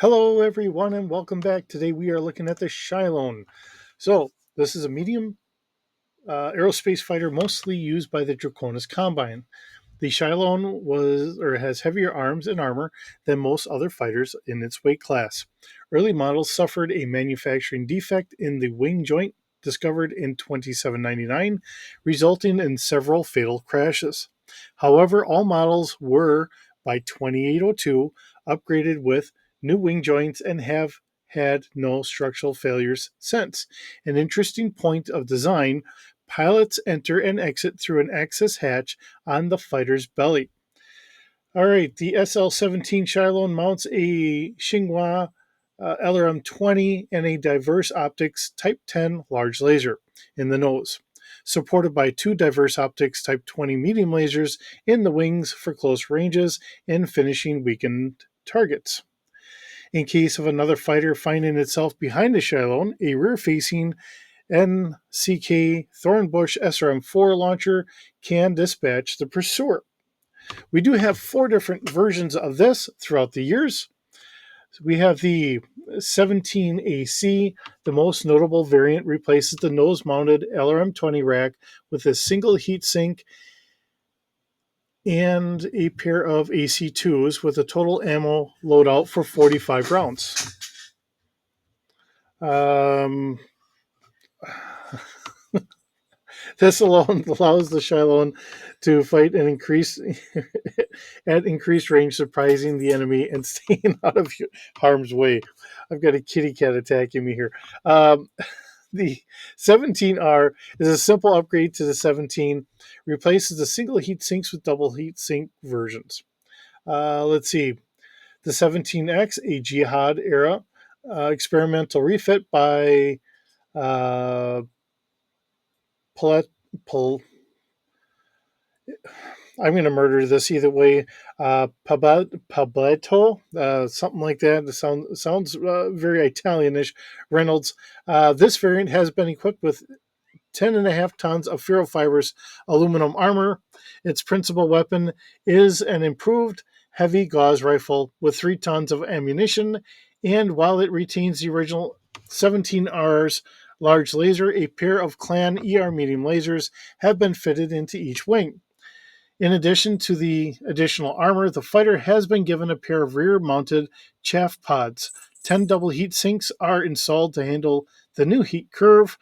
Hello, everyone, and welcome back. Today we are looking at the Shilone. So, this is a medium aerospace fighter mostly used by the Draconis Combine. The Shilone has heavier arms and armor than most other fighters in its weight class. Early models suffered a manufacturing defect in the wing joint discovered in 2799, resulting in several fatal crashes. However, all models were, by 2802, upgraded with new wing joints and have had no structural failures since. An interesting point of design: pilots enter and exit through an access hatch on the fighter's belly. All right, the SL-17 Shilone mounts a Xinhua LRM-20 and a diverse optics Type 10 large laser in the nose, supported by two diverse optics Type 20 medium lasers in the wings for close ranges and finishing weakened targets. In case of another fighter finding itself behind the Shilone, a rear-facing NCK Thornbush SRM-4 launcher can dispatch the pursuer. We do have four different versions of this throughout the years. We have the 17AC. The most notable variant replaces the nose-mounted LRM-20 rack with a single heat sink and a pair of AC2s with a total ammo loadout for 45 rounds. Um, This alone allows the Shilone to fight and increase at increased range, surprising the enemy and staying out of harm's way. I've got a kitty cat attacking me here. Um, the 17R is a simple upgrade to the 17, replaces the single heat sinks with double heat sink versions. Let's see. The 17X, a Jihad era experimental refit by uh, Palet, Pal, I'm going to murder this either way. Pabletto, something like that. It sounds very Italianish. Reynolds. This variant has been equipped with 10.5 tons of ferrofibrous aluminum armor. Its principal weapon is an improved heavy gauze rifle with 3 tons of ammunition, and while it retains the original 17R's large laser, a pair of Clan ER medium lasers have been fitted into each wing. In addition to the additional armor, the fighter has been given a pair of rear-mounted chaff pods. 10 double heat sinks are installed to handle the new heat curve.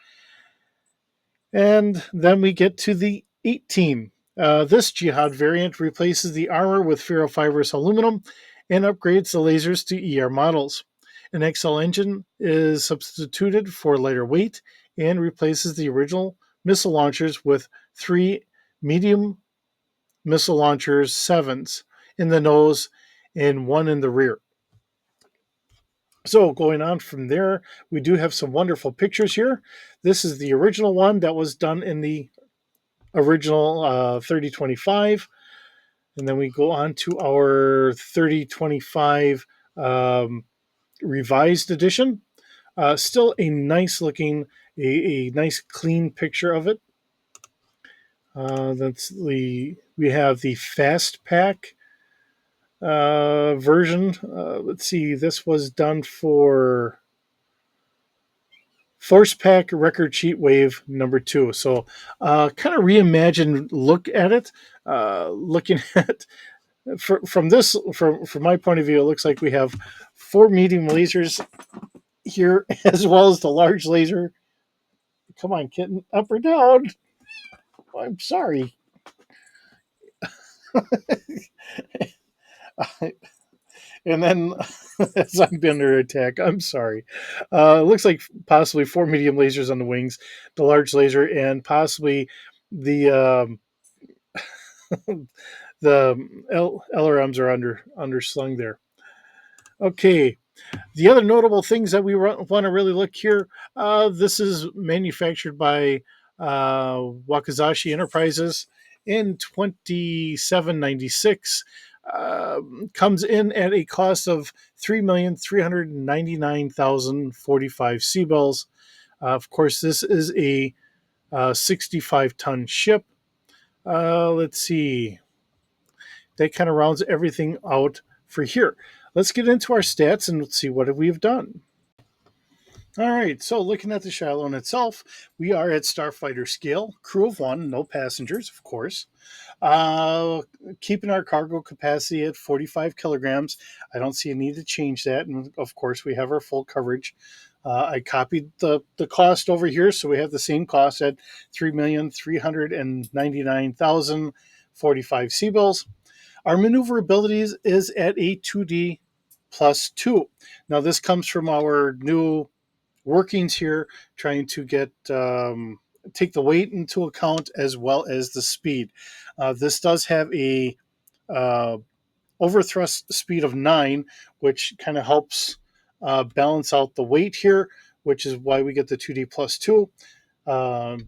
And then we get to the 18. This Jihad variant replaces the armor with ferrofibrous aluminum and upgrades the lasers to ER models. An XL engine is substituted for lighter weight and replaces the original missile launchers with 3 medium missile launchers 7s in the nose and 1 in the rear. So going on from there, we do have some wonderful pictures here. This is the original one that was done in the original 3025. And then we go on to our 3025 revised edition. Still a nice looking, a nice clean picture of it. We have the fast pack version. Let's see, this was done for Force Pack Record Sheet Wave #2. So, kind of reimagined look at it. Looking at from my point of view, it looks like we have 4 medium lasers here, as well as the large laser. Come on, kitten, up or down? I'm sorry. And then as I'm under attack, I'm sorry. It looks like possibly 4 medium lasers on the wings, the large laser, and possibly the LRMs are underslung there. Okay, the other notable things that we want to really look here. This is manufactured by Wakazashi Enterprises in 2796. Comes in at a cost of 3,399,045 C-bells. Of course, this is a 65-ton ship. Let's see. That kind of rounds everything out for here. let's get into our stats and see what we have done. All right, so looking at the Shilone itself, we are at Starfighter scale, crew of 1, no passengers, of course. Uh, Keeping our cargo capacity at 45 kilograms. I don't see a need to change that. And of course, we have our full coverage. I copied the cost over here, so we have the same cost at 3,399,045 Seabills. Our maneuverability is at a 2D plus 2. Now, this comes from our new workings here, trying to get take the weight into account as well as the speed. This does have a uh, overthrust speed of 9, which kind of helps balance out the weight here, which is why we get the 2D plus 2.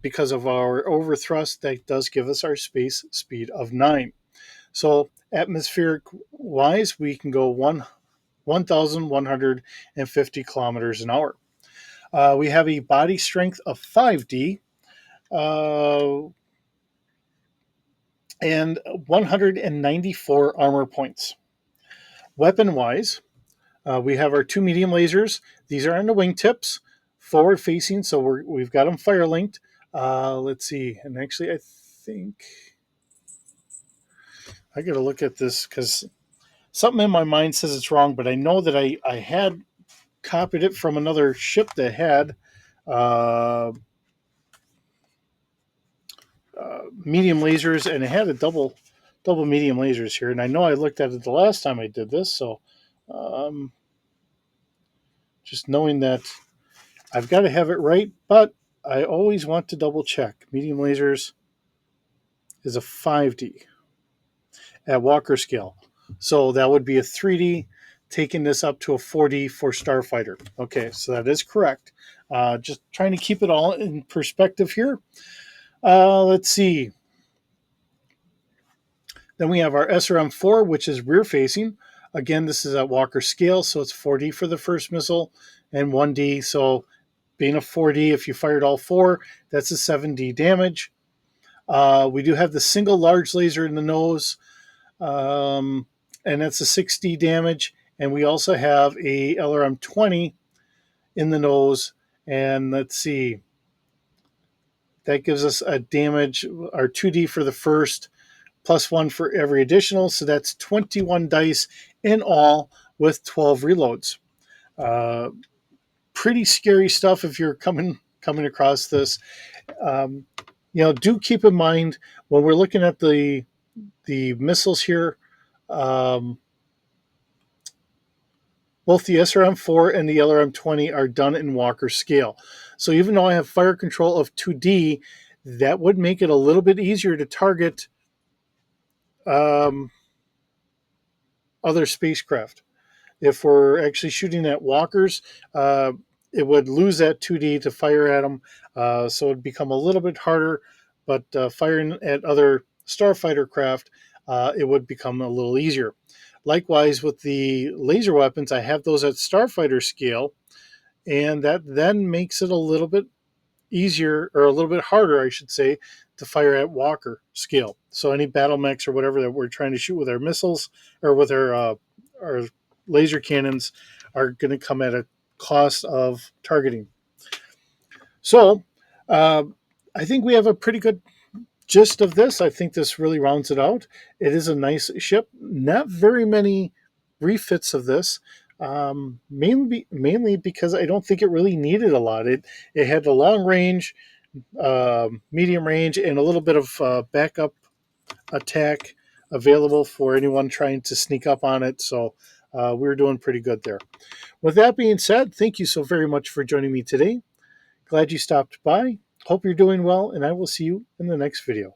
Because of our overthrust, that does give us our space speed of 9. So atmospheric wise, we can go 1,150 kilometers an hour. We have a body strength of 5D and 194 armor points. Weapon wise, we have our 2 medium lasers. These are on the wingtips, forward facing, so we've got them fire linked. Let's see, and actually, I think I got to look at this because something in my mind says it's wrong, but I know that I had copied it from another ship that had uh, medium lasers, and it had a double medium lasers here. And I know I looked at it the last time I did this, so um, just knowing that I've got to have it right, but I always want to double check. Medium lasers is a 5D at Walker scale, so that would be a 3D, taking this up to a 4D for Starfighter. Okay, so that is correct. Just trying to keep it all in perspective here. Let's see. Then we have our SRM-4, which is rear facing. Again, this is at Walker scale, so it's 4D for the first missile and 1D. So being a 4D, if you fired all 4, that's a 7D damage. We do have the single large laser in the nose, and that's a 6D damage. And we also have a LRM-20 in the nose. And let's see, that gives us a damage, our 2D for the first, plus 1 for every additional. So that's 21 dice in all with 12 reloads. Uh, Pretty scary stuff if you're coming across this. Um, do keep in mind when we're looking at the missiles here. Both the SRM-4 and the LRM-20 are done in Walker scale. So even though I have fire control of 2D, that would make it a little bit easier to target other spacecraft. If we're actually shooting at walkers, it would lose that 2D to fire at them, so it'd become a little bit harder. But firing at other starfighter craft, it would become a little easier. Likewise, with the laser weapons, I have those at starfighter scale, and that then makes it a little bit easier, or a little bit harder, I should say, to fire at Walker scale. So any battle mechs or whatever that we're trying to shoot with our missiles or with our laser cannons are going to come at a cost of targeting. So uh, I think we have a pretty good gist of this. I think this really rounds it out. It is a nice ship. Not very many refits of this. Mainly because I don't think it really needed a lot. It had a long range, medium range, and a little bit of backup attack available for anyone trying to sneak up on it. So we were doing pretty good there. With that being said, thank you so very much for joining me today. Glad you stopped by. Hope you're doing well, and I will see you in the next video.